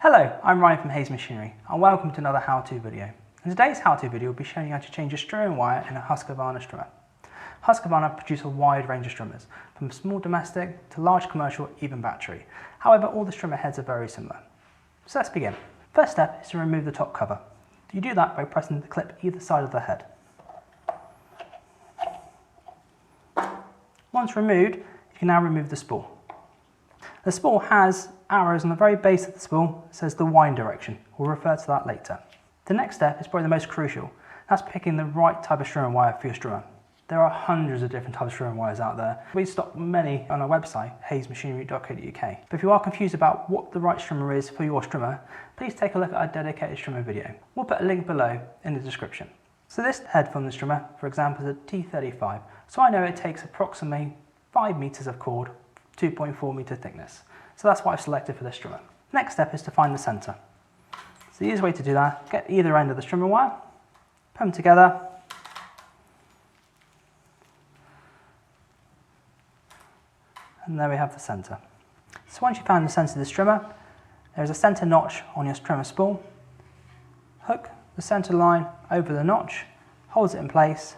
Hello, I'm Ryan from Hayes Machinery and welcome to another how-to video. In today's how-to video we'll be showing you how to change a steering wire in a Husqvarna strimmer. Husqvarna produce a wide range of trimmers, from small domestic to large commercial, even battery. However, all the strimmer heads are very similar. So let's begin. First step is to remove the top cover. You do that by pressing the clip either side of the head. Once removed, you can now remove the spool. The spool has arrows on the very base of the spool that says the wind direction. We'll refer to that later. The next step is probably the most crucial. That's picking the right type of strimmer wire for your strimmer. There are hundreds of different types of strimmer wires out there. We stock many on our website, haysmachinery.co.uk. But if you are confused about what the right strimmer is for your strimmer, please take a look at our dedicated strimmer video. We'll put a link below in the description. So this head from the strimmer, for example, is a T35. So I know it takes approximately 5 meters of cord, 2.4 meter thickness. So that's what I've selected for this strimmer. Next step is to find the center. So the easiest way to do that, get either end of the strimmer wire, put them together, and there we have the center. So once you've found the center of the strimmer, there's a center notch on your strimmer spool. Hook the center line over the notch, holds it in place,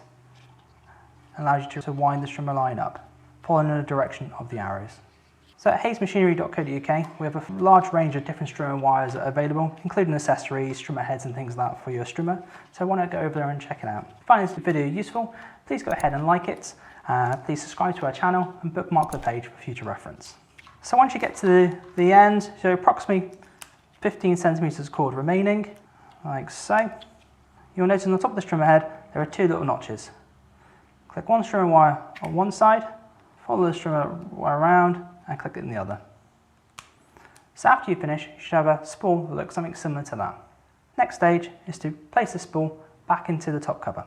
and allows you to wind the strimmer line up, following the direction of the arrows. So at haysmachinery.co.uk we have a large range of different strimmer wires that are available, including accessories, strimmer heads and things like that for your strimmer. So why not go over there and check it out. If you find this video useful, please go ahead and like it. Please subscribe to our channel and bookmark the page for future reference. So once you get to the end, so approximately 15 centimeters of cord remaining, like so. You'll notice on the top of the strimmer head there are 2 little notches. Click one strimmer wire on one side, follow the strimmer wire around and click it in the other. So after you finish, you should have a spool that looks something similar to that. Next stage is to place the spool back into the top cover.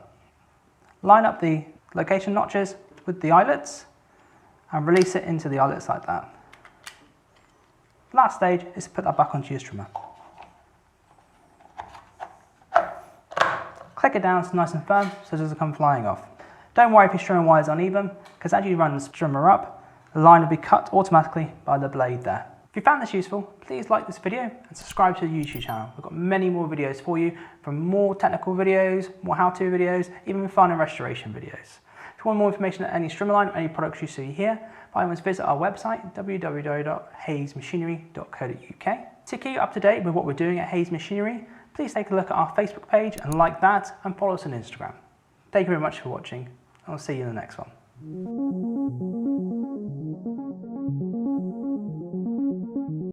Line up the location notches with the eyelets and release it into the eyelets like that. Last stage is to put that back onto your strimmer. Click it down so it's nice and firm so it doesn't come flying off. Don't worry if your strimmer wire is uneven, because as you run the strimmer up, the line will be cut automatically by the blade there. If you found this useful, please like this video and subscribe to the YouTube channel. We've got many more videos for you, from more technical videos, more how-to videos, even fun and restoration videos. If you want more information on any strimmer line or any products you see here, by all means visit our website www.haysmachinery.co.uk. To keep you up to date with what we're doing at Hayes Machinery, please take a look at our Facebook page and like that, and follow us on Instagram. Thank you very much for watching, and I'll see you in the next one.